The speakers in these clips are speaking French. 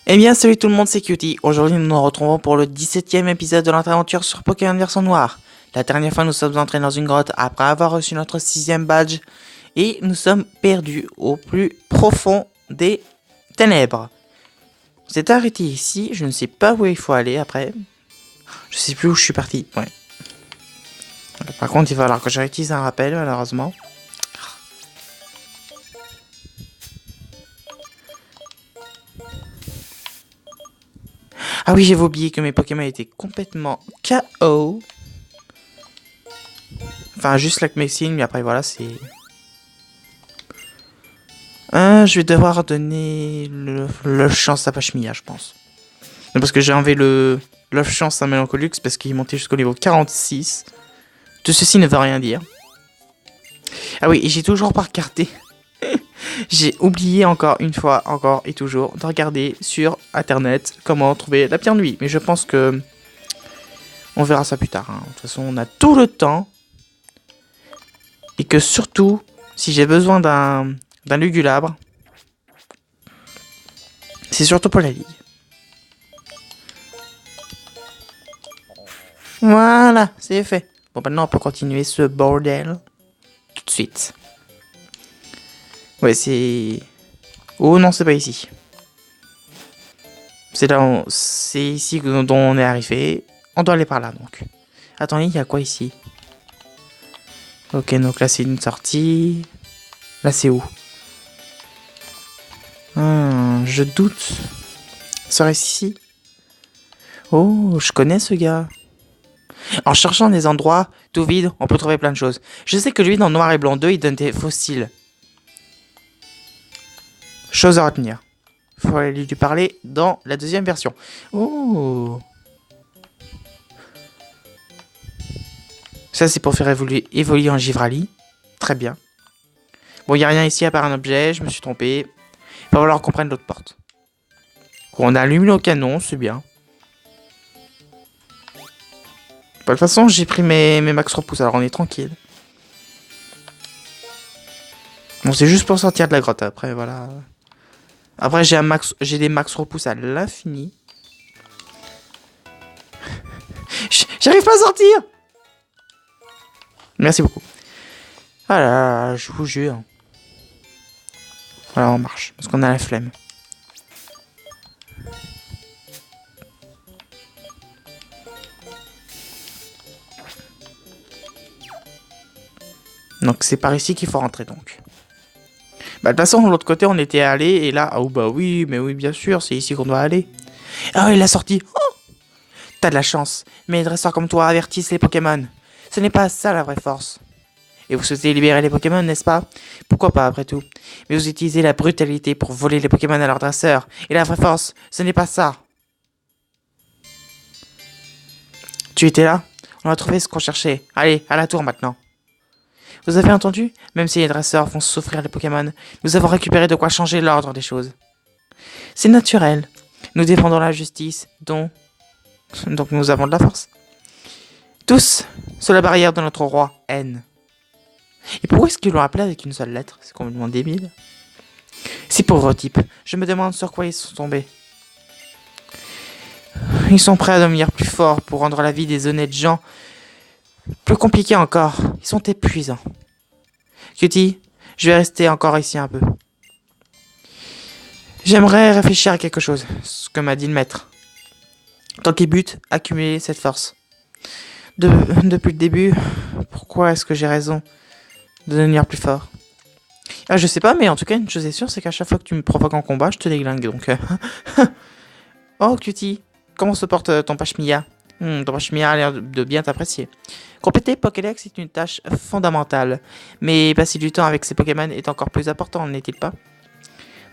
Eh bien, salut tout le monde, c'est Cutie. Aujourd'hui, nous nous retrouvons pour le 17e épisode de notre aventure sur Pokémon Version Noire. La dernière fois, nous sommes entrés dans une grotte après avoir reçu notre 6e badge et nous sommes perdus au plus profond des ténèbres. C'est arrêté ici, je ne sais pas où il faut aller après. Je sais plus où je suis parti. Ouais. Par contre, il va falloir que je réutilise un rappel, malheureusement. Ah oui, j'avais oublié que mes Pokémon étaient complètement KO. Enfin, juste la Mexine, mais après, voilà, c'est... je vais devoir donner le chance à Pachmilla, je pense. Non, parce que j'ai enlevé le chance à Mélancolux parce qu'il montait jusqu'au niveau 46. Tout ceci ne veut rien dire. Ah oui, et j'ai toujours pas regardé. J'ai oublié encore une fois, encore et toujours, de regarder sur internet comment trouver la pierre nuit. Mais je pense que on verra ça plus tard. Hein. De toute façon, on a tout le temps. Et que surtout, si j'ai besoin d'un Lugulabre, c'est surtout pour la ligue. Voilà, c'est fait. Bon, maintenant on peut continuer ce bordel tout de suite. Ouais, c'est... Oh non, c'est pas ici. C'est là, c'est ici dont on est arrivé. On doit aller par là, donc. Attendez, il y a quoi ici? Ok, donc là c'est une sortie. Là c'est où? Je doute. Serait-ce ici? Oh, je connais ce gars. En cherchant des endroits tout vides, on peut trouver plein de choses. Je sais que lui, dans Noir et Blanc 2, il donne des fossiles. Chose à retenir. Il faut aller lui parler dans la deuxième version. Oh. Ça, c'est pour faire évoluer en Givrali. Très bien. Bon, il n'y a rien ici à part un objet, je me suis trompé. Il va falloir qu'on prenne l'autre porte. On allume le canon, c'est bien. De toute façon, j'ai pris mes max repousse, alors on est tranquille. Bon, c'est juste pour sortir de la grotte, après, voilà. Après, j'ai des max repousse à l'infini. J'arrive pas à sortir! Merci beaucoup. Ah là, je vous jure. Voilà, on marche, parce qu'on a la flemme. Donc c'est par ici qu'il faut rentrer donc. Bah de toute façon de l'autre côté on était allé et là oh bah oui mais oui bien sûr c'est ici qu'on doit aller. Ah il a sorti. Oh t'as de la chance. Mais les dresseurs comme toi avertissent les Pokémon. Ce n'est pas ça la vraie force. Et vous souhaitez libérer les Pokémon n'est-ce pas? Pourquoi pas après tout. Mais vous utilisez la brutalité pour voler les Pokémon à leurs dresseurs. Et la vraie force ce n'est pas ça. Tu étais là? On a trouvé ce qu'on cherchait. Allez à la tour maintenant. Vous avez entendu? Même si les dresseurs font souffrir les Pokémon, nous avons récupéré de quoi changer l'ordre des choses. C'est naturel. Nous défendons la justice, donc nous avons de la force. Tous, sous la barrière de notre roi, N. Et pourquoi est-ce qu'ils l'ont appelé avec une seule lettre? C'est complètement débile. Ces pauvres types, je me demande sur quoi ils sont tombés. Ils sont prêts à devenir plus forts pour rendre la vie des honnêtes gens plus compliquée encore. Ils sont épuisants. Cutie, je vais rester encore ici un peu. J'aimerais réfléchir à quelque chose, ce que m'a dit le maître. Tant qu'il bute, accumuler cette force. Depuis le début, pourquoi est-ce que j'ai raison de devenir plus fort? Ah, je sais pas, mais en tout cas, une chose est sûre, c'est qu'à chaque fois que tu me provoques en combat, je te déglingue, donc... Oh, Cutie, comment se porte ton Pachmilla? Ton Pachmilla a l'air de bien t'apprécier. Compléter Pokédex est une tâche fondamentale, mais passer du temps avec ces Pokémon est encore plus important, n'est-il pas?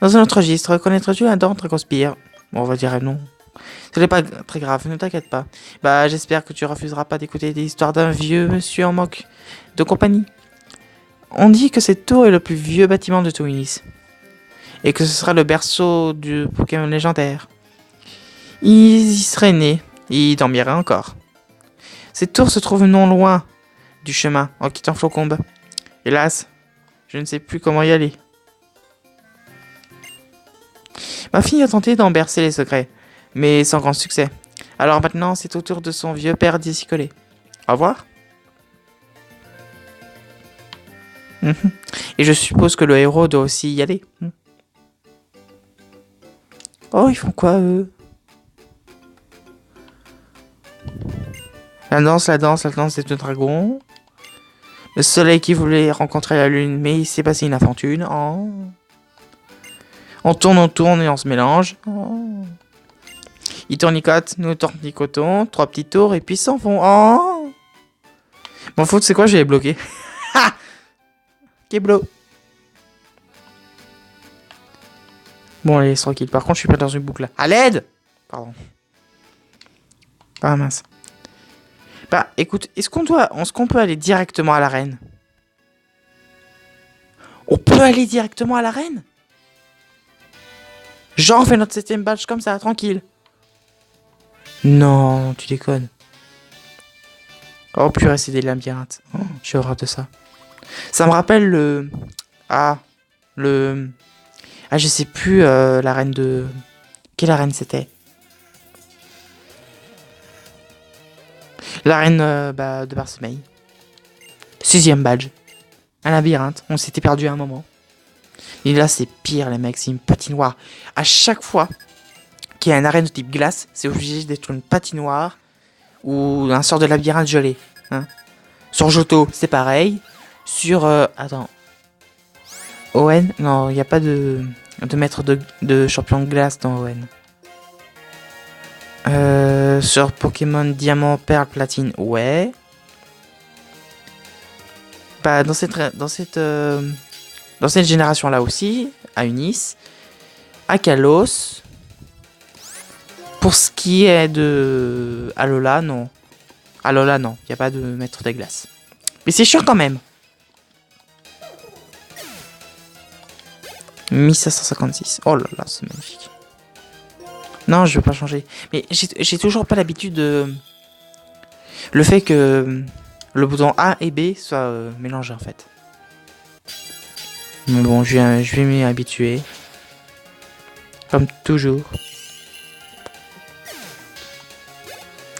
Dans un autre registre, connaîtrais-tu un dent conspire? Bon, on va dire non. Ce n'est pas très grave, ne t'inquiète pas. Bah, j'espère que tu refuseras pas d'écouter des histoires d'un vieux monsieur en manque de compagnie. On dit que cette tour est le plus vieux bâtiment de Twinnis, et que ce sera le berceau du Pokémon légendaire. Il y serait né, et il dormirait encore. Cette tour se trouve non loin du chemin, en quittant Flocombe. Hélas, je ne sais plus comment y aller. Ma fille a tenté d'en bercer les secrets, mais sans grand succès. Alors maintenant, c'est au tour de son vieux père d'y s'y coller. Au revoir. Mhm. Et je suppose que le héros doit aussi y aller. Oh, ils font quoi, eux? La danse des deux dragons. Le soleil qui voulait rencontrer la lune, mais il s'est passé une infortune. Oh. On tourne et on se mélange. Oh. Ils tournicotent, nous tournicotons. 3 petits tours et puis s'en vont. Oh. Mon faute, c'est quoi? Je l'ai bloqué. Ha! Keblo. Bon, allez, c'est tranquille. Par contre, je suis pas dans une boucle là. À l'aide! Pardon. Ah mince. Bah, écoute, est-ce qu'on peut aller directement à l'arène? On peut aller directement à l'arène? Genre, on fait notre 7ème badge comme ça, tranquille. Non, tu déconnes. Oh, purée, c'est des labyrinthes. Oh, j'ai horreur de ça. Ça me rappelle le... Ah, le... Ah, je sais plus, l'arène de... Quelle arène c'était? L'arène de Barsemey. 6ème badge. Un labyrinthe. On s'était perdu à un moment. Et là, c'est pire, les mecs. C'est une patinoire. À chaque fois qu'il y a une arène de type glace, c'est obligé d'être une patinoire ou un sort de labyrinthe gelé. Hein. Sur Johto, c'est pareil. Sur... attends. Owen? Non, il n'y a pas de maître de champion de glace dans Owen. Sur Pokémon Diamant, Perle, Platine, ouais. Bah, dans cette génération-là aussi, à Unis, à Kalos. Pour ce qui est de Alola, non. Alola, non. Il n'y a pas de maître des glaces. Mais c'est chiant quand même. 1556. Oh là là, c'est magnifique. Non, je veux pas changer. Mais j'ai toujours pas l'habitude de... Le fait que le bouton A et B soient mélangés en fait. Mais bon, je vais m'y habituer. Comme toujours.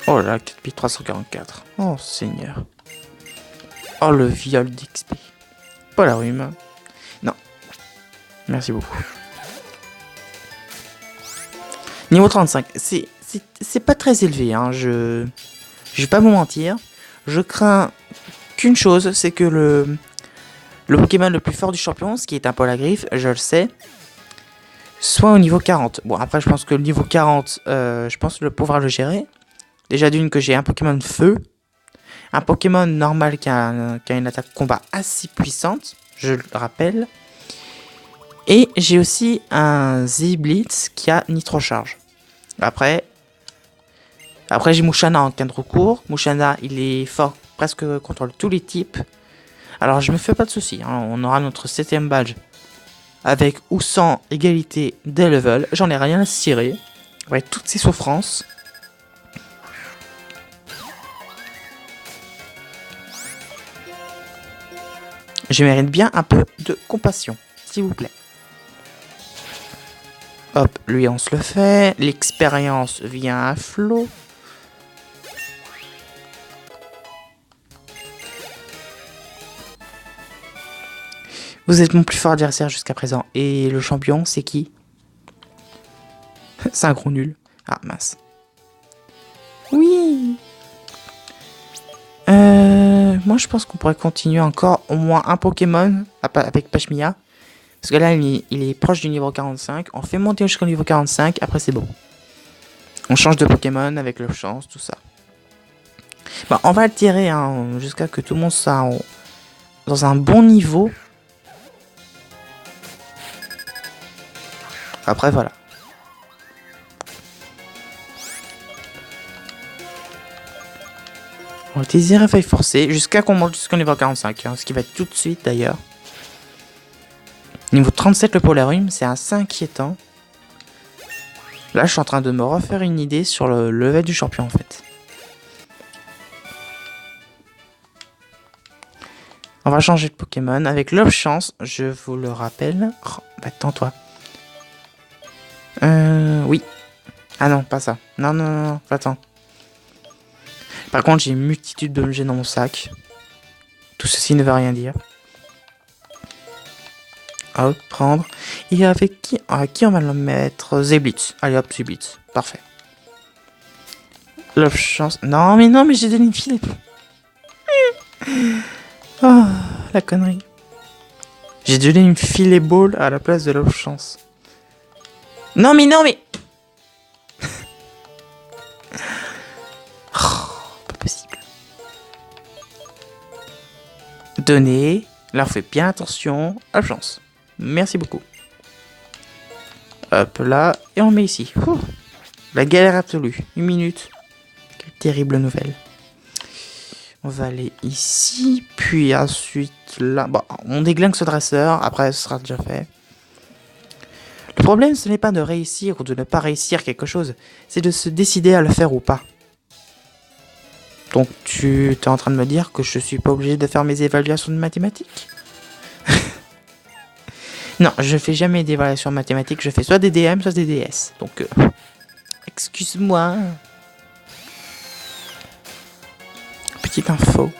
Oh là, 4344. Oh Seigneur. Oh le viol d'XP. Pas la rhume. Non. Merci beaucoup. Niveau 35. C'est pas très élevé, hein. Je vais pas vous mentir. Je crains qu'une chose, c'est que le Pokémon le plus fort du champion, ce qui est un Polagriff, je le sais, soit au niveau 40. Bon, après, je pense que le niveau 40, je pense pouvoir le gérer. Déjà d'une que j'ai un Pokémon feu, un Pokémon normal qui a une attaque combat assez puissante, je le rappelle. Et j'ai aussi un Z-Blitz qui a Nitro Charge. Après j'ai Mouchana en cas de recours. Mouchana, il est fort presque contre tous les types. Alors je me fais pas de soucis, hein. On aura notre 7ème badge avec ou sans égalité des levels. J'en ai rien à cirer. Ouais, toutes ces souffrances. Je mérite bien un peu de compassion, s'il vous plaît. Hop, lui on se le fait. L'expérience vient à flot. Vous êtes mon plus fort adversaire jusqu'à présent. Et le champion, c'est qui? C'est un gros nul. Ah, mince. Oui. Moi, je pense qu'on pourrait continuer encore au moins un Pokémon avec Pashmia. Parce que là, il est proche du niveau 45. On fait monter jusqu'au niveau 45. Après, c'est bon. On change de Pokémon avec le chance, tout ça. Bon, on va le tirer hein, jusqu'à que tout le monde soit dans un bon niveau. Après, voilà. On va utiliser réveil forcé jusqu'à qu'on monte jusqu'au niveau 45. Hein, ce qui va être tout de suite d'ailleurs. Niveau 37, le Polarium, c'est assez inquiétant. Là, je suis en train de me refaire une idée sur le level du champion en fait. On va changer de Pokémon avec leur chance, je vous le rappelle. Oh, bah attends toi. Oui. Ah non, pas ça. Non, non, non, non, attends. Par contre, j'ai une multitude d'objets dans mon sac. Tout ceci ne veut rien dire. Hop, prendre. Et avec qui, qui on va le mettre? Zeblitz. Allez hop, Zeblitz. Parfait. Love chance. Non, mais j'ai donné une filet. Oh, la connerie. J'ai donné une filet ball à la place de Love chance. Non, mais. Oh, pas possible. Donner. Là, on fait bien attention. Love chance. Merci beaucoup. Hop là. Et on met ici. Ouh. La galère absolue. 1 minute. Quelle terrible nouvelle. On va aller ici. Puis ensuite là. Bon, on déglingue ce dresseur. Après, ce sera déjà fait. Le problème, ce n'est pas de réussir ou de ne pas réussir quelque chose. C'est de se décider à le faire ou pas. Donc, tu es en train de me dire que je suis pas obligé de faire mes évaluations de mathématiques? Non, je fais jamais d'évaluation mathématique, je fais soit des DM, soit des DS. Donc, excuse-moi. Petite info.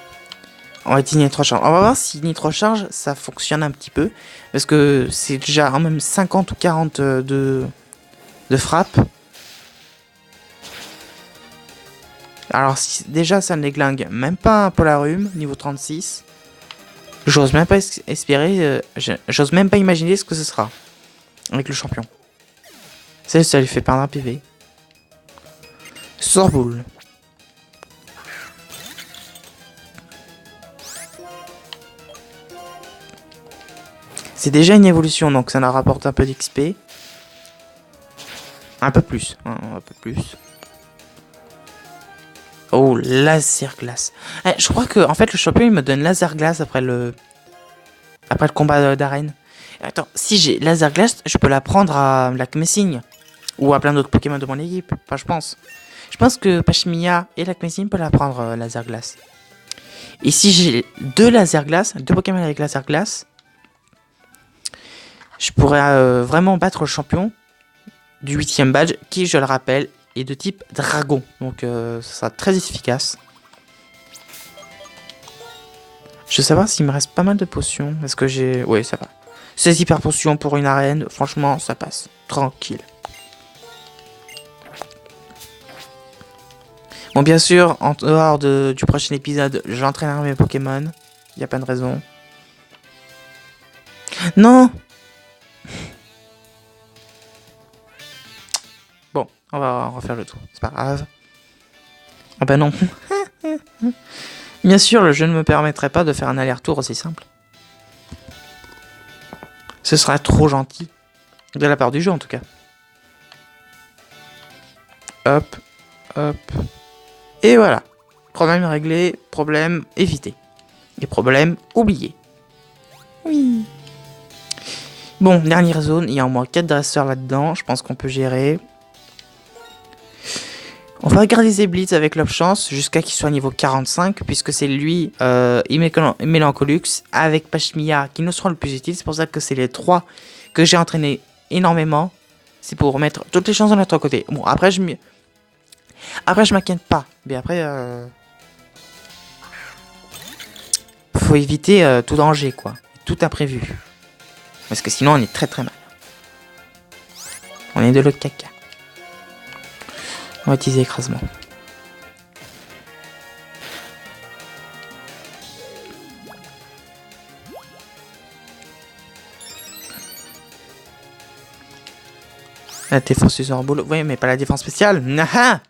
On va dire nitrocharge. On va voir si nitrocharge, ça fonctionne un petit peu. Parce que c'est déjà même 50 ou 40 de frappe. Alors, si, déjà, ça ne déglingue même pas un Polarum, niveau 36. J'ose même pas espérer, j'ose même pas imaginer ce que ce sera avec le champion. Ça lui fait perdre un PV. Sorboule. C'est déjà une évolution, donc ça nous rapporte un peu d'XP. Un peu plus, hein, un peu plus. Oh, laser glace. Je crois que en fait le champion il me donne laser glace après le combat d'arène. Attends, si j'ai laser glace, je peux la prendre à Black Messing ou à plein d'autres Pokémon de mon équipe. Enfin, je pense. Je pense que Pashmia et Black Messing peuvent la prendre laser glace. Et si j'ai deux laser glace, deux Pokémon avec laser glace, je pourrais vraiment battre le champion du 8ème badge qui, je le rappelle, est de type dragon, donc ça sera très efficace. Je veux savoir s'il me reste pas mal de potions. Est-ce que j'ai... Oui, ça va. 16 hyper potions pour une arène, franchement, ça passe. Tranquille. Bon, bien sûr, en dehors du prochain épisode, j'entraînerai mes Pokémon. Il n'y a pas de raison. Non! Bon, on va refaire le tour. C'est pas grave. Ah bah non. Bien sûr, le jeu ne me permettrait pas de faire un aller-retour aussi simple. Ce serait trop gentil. De la part du jeu, en tout cas. Hop, hop. Et voilà. Problème réglé, problème évité. Et problème oublié. Oui. Bon, dernière zone. Il y a au moins 4 dresseurs là-dedans. Je pense qu'on peut gérer. On va garder Zeblitz avec Love Chance jusqu'à qu'il soit niveau 45, puisque c'est lui et Mélancolux avec Pashmia qui nous seront le plus utile. C'est pour ça que c'est les 3 que j'ai entraîné énormément. C'est pour mettre toutes les chances de notre côté. Bon, après je m'inquiète pas. Mais après, faut éviter tout danger, quoi. Tout imprévu. Parce que sinon on est très très mal. On est de l'autre caca. On va utiliser écrasement. La défense user ball. Oui, mais pas la défense spéciale. Naha.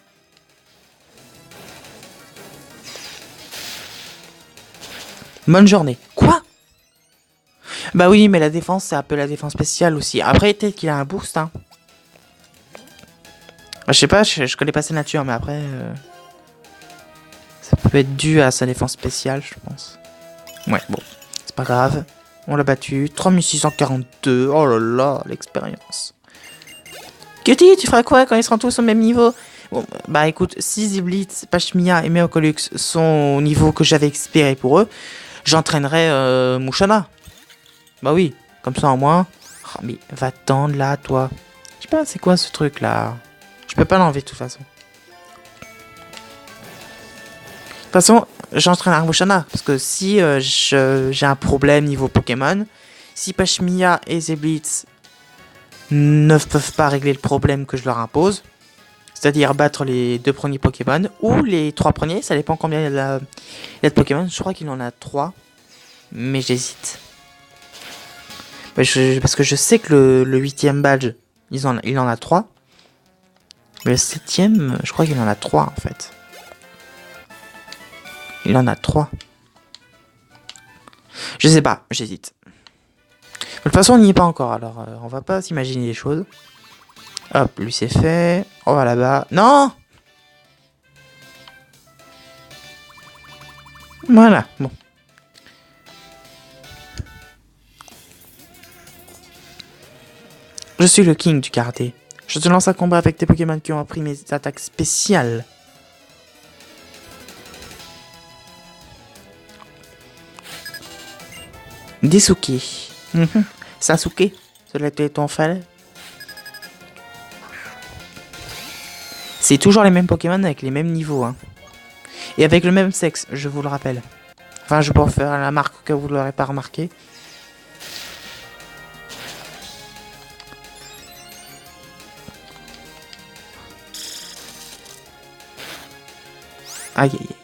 Bonne journée. Quoi? Bah oui, mais la défense, c'est un peu la défense spéciale aussi. Après, peut-être qu'il a un boost, hein. Je sais pas, je connais pas sa nature, mais après... ça peut être dû à sa défense spéciale, je pense. Ouais, bon. C'est pas grave. On l'a battu. 3642. Oh là là, l'expérience. Cutie, tu feras quoi quand ils seront tous au même niveau? Bon, bah écoute, si Zeblitz, Pashmia et Meocolux sont au niveau que j'avais espéré pour eux, j'entraînerai Mouchana. Bah oui, comme ça au moins... Oh, mais va-t'en là, toi. J'ai pas, c'est quoi ce truc là? Je peux pas l'enlever de toute façon. De toute façon, j'entraîne Armushana. Parce que si j'ai un problème niveau Pokémon, si Pashmia et Zeblitz ne peuvent pas régler le problème que je leur impose, c'est-à-dire battre les 2 premiers Pokémon, ou les 3 premiers, ça dépend combien il y a de Pokémon. Je crois qu'il en a 3, mais j'hésite. Parce que je sais que le 8ème badge, il en a 3. Mais le 7ème, je crois qu'il en a 3 en fait. Il en a 3. Je sais pas, j'hésite. De toute façon, on n'y est pas encore, alors on va pas s'imaginer les choses. Hop, lui c'est fait. On va là-bas. Non! Voilà, bon. Je suis le king du karaté. Je te lance un combat avec tes Pokémon qui ont appris mes attaques spéciales. Desuki. Sasuke. Cela était ton fallait. C'est toujours les mêmes Pokémon avec les mêmes niveaux. Hein. Et avec le même sexe, je vous le rappelle. Enfin, je peux faire la marque que vous ne l'aurez pas remarqué. Aïe aïe aïe.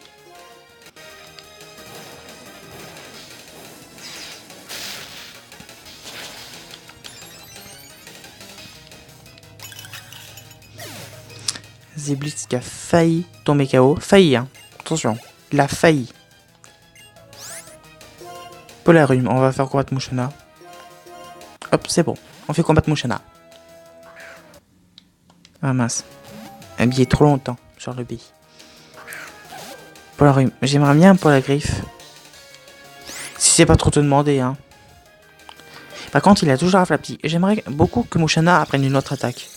Zeblitz qui a failli tomber KO. Failli, hein. Attention, il a failli. Polarium, on va faire combattre Mushono. Hop, c'est bon. On fait combattre Mushono. Ah mince. Habillé trop longtemps sur le billet. Polarium, j'aimerais bien pour la griffe. Si c'est pas trop te demander, hein. Par contre, il a toujours un flapti. J'aimerais beaucoup que Mushono apprenne une autre attaque.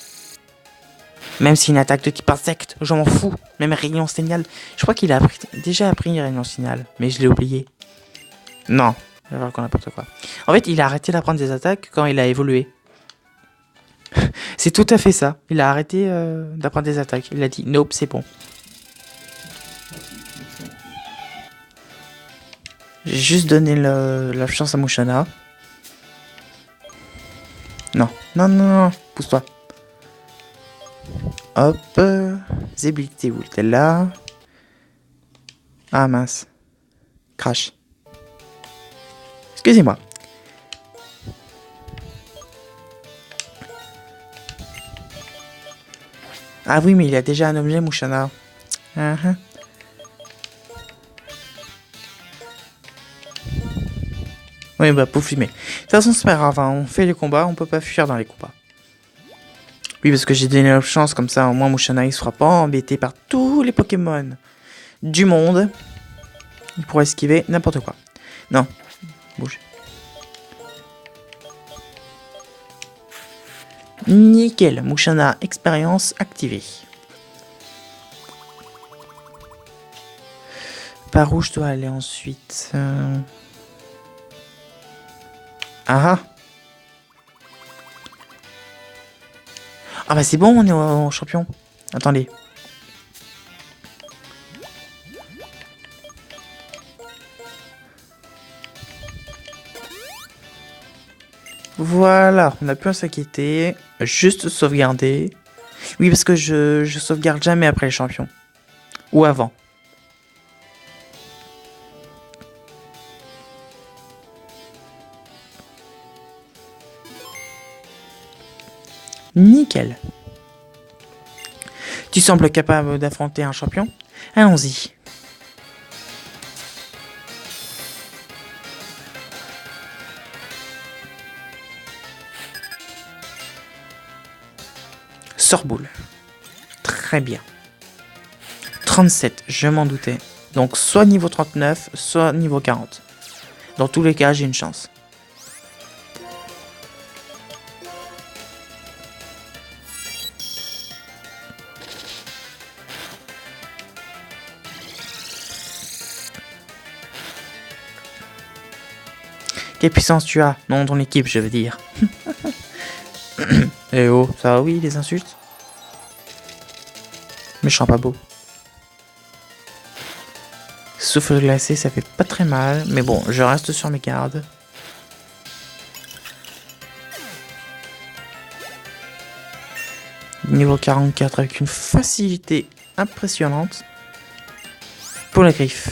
Même si une attaque de type insecte, je m'en fous. Même rayon signal. Je crois qu'il a déjà appris rayon signal, mais je l'ai oublié. Non, je vais voir n'importe quoi. En fait, il a arrêté d'apprendre des attaques quand il a évolué. C'est tout à fait ça. Il a arrêté d'apprendre des attaques. Il a dit nope, c'est bon. J'ai juste donné la chance à Mushono. Non, non, non, non, pousse-toi. Hop, Zeblitz, t'es où? T'es là. Ah mince. Crash. Excusez-moi. Ah oui, mais il a déjà un objet, Mushono. Oui, bah, pour fumer. De toute façon, c'est pas grave, hein. On fait les combats, on peut pas fuir dans les combats. Oui, parce que j'ai donné la chance, comme ça, au moins Mushono, il sera pas embêté par tous les Pokémon du monde. Il pourra esquiver n'importe quoi. Non, bouge. Nickel, Mushono, expérience activée. Par où je dois aller ensuite Ah bah c'est bon, on est au champion. Attendez. Voilà, on n'a plus à s'inquiéter. Juste sauvegarder. Oui, parce que je sauvegarde jamais après les champions. Ou avant. Nickel. Tu sembles capable d'affronter un champion? Allons-y. Sorboule. Très bien. 37, je m'en doutais. Donc soit niveau 39, soit niveau 40. Dans tous les cas, j'ai une chance. Quelle puissance tu as? Non, ton équipe, je veux dire. Eh oh, ça oui, les insultes. Méchant pas beau. Souffle glacé, ça fait pas très mal. Mais bon, je reste sur mes gardes. Niveau 44 avec une facilité impressionnante. Pour la griffe.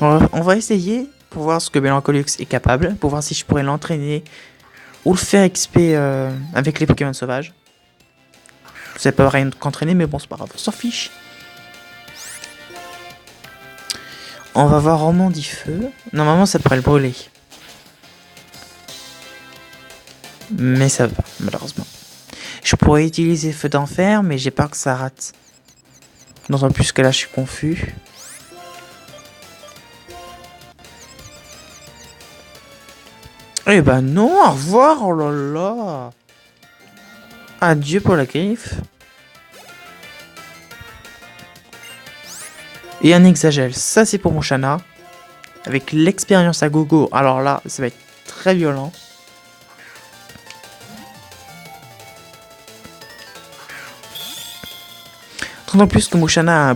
On va essayer pour voir ce que Melancholux est capable. Pour voir si je pourrais l'entraîner. Ou le faire XP avec les Pokémon sauvages. Ça peut rien qu'entraîner, mais bon, c'est pas grave. On s'en fiche. On va voir Romandie Feu. Normalement, ça pourrait le brûler. Mais ça va, malheureusement. Je pourrais utiliser Feu d'Enfer, mais j'ai peur que ça rate. D'autant plus que là, je suis confus. Eh ben non, au revoir, oh là là. Adieu pour la griffe. Et un Exagel, ça c'est pour mon Chana. Avec l'expérience à gogo, alors là, ça va être très violent. D'autant plus que mon Chana a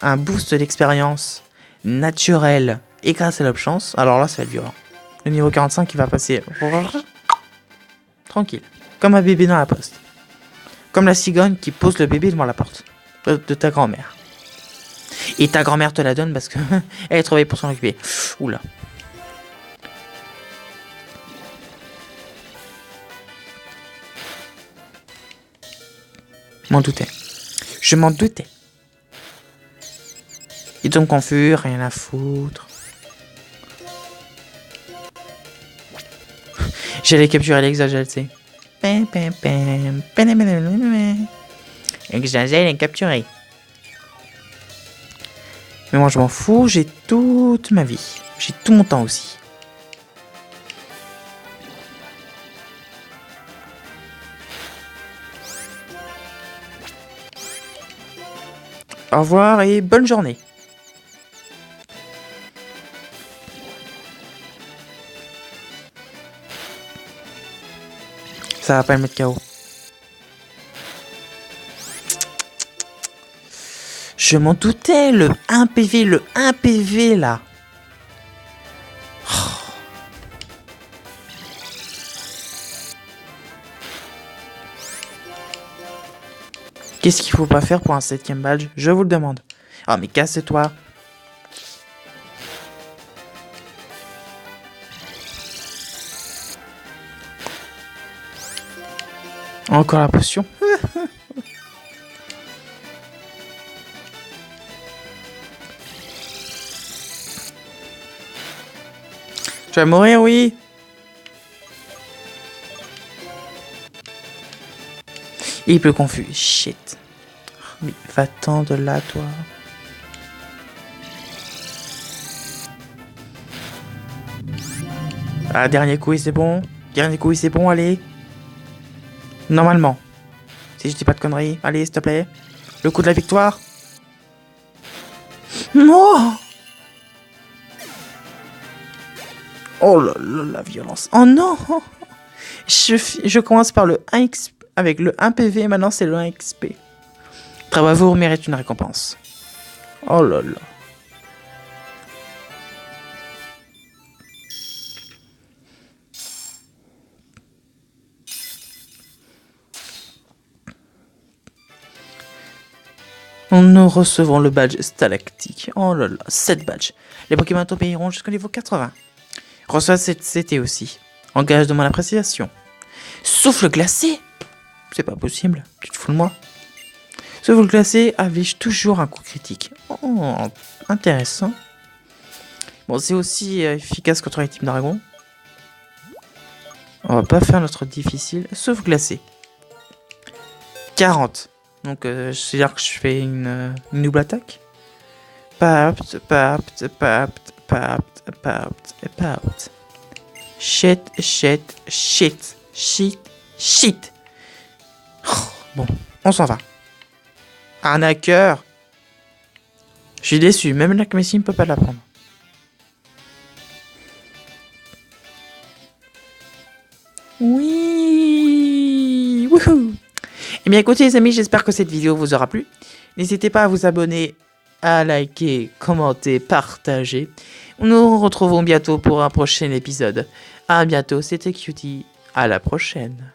un boost d'expérience naturel et grâce à l'obchance, alors là ça va être violent. Le niveau 45 il va passer tranquille, comme un bébé dans la poste. Comme la cigogne qui pose le bébé devant la porte de ta grand-mère. Et ta grand-mère te la donne parce que elle est travaillée pour s'en occuper. Oula. M'en doutais. Je m'en doutais. Ils sont confus, rien à foutre. J'allais capturer l'Exagel, tu sais. Exagel est capturé. Mais moi je m'en fous, j'ai toute ma vie. J'ai tout mon temps aussi. Au revoir et bonne journée. Ça va pas le mettre KO. Je m'en doutais, le 1 PV là. Oh. Qu'est-ce qu'il faut pas faire pour un 7ème badge? Je vous le demande. Ah mais casse-toi. Encore la potion. Tu vas mourir, oui. Il est plus confus. Shit. Mais va-t'en de là, toi. Ah, dernier coup et c'est bon. Dernier coup et c'est bon, allez. Normalement. Si je dis pas de conneries. Allez, s'il te plaît. Le coup de la victoire. Non. Oh là là, la violence. Oh non. Je commence par le 1 XP. Avec le 1 PV, maintenant c'est le 1 XP. Bravo mérite une récompense. Oh là là. Nous recevons le badge stalactique. Oh là là, 7 badges. Les Pokémon t'obéiront jusqu'au niveau 80. Reçois cette CT aussi. Engage de mon appréciation. Souffle glacé. C'est pas possible. Tu te fous de moi. Souffle glacé affiche toujours un coup critique. Oh, intéressant. Bon, c'est aussi efficace contre les types dragons. On va pas faire notre difficile. Souffle glacé. 40. Donc, c'est-à-dire que je fais une double attaque. Papt, papt, papt, papt, papt, papt. Shit, shit, shit, shit, shit. Oh, bon, on s'en va. Arnaqueur. Je suis déçu, même la Messi ne peut pas la prendre. Oui. Wouhou. Eh bien écoutez les amis, j'espère que cette vidéo vous aura plu. N'hésitez pas à vous abonner, à liker, commenter, partager. Nous nous retrouvons bientôt pour un prochain épisode. À bientôt, c'était Cutie. À la prochaine.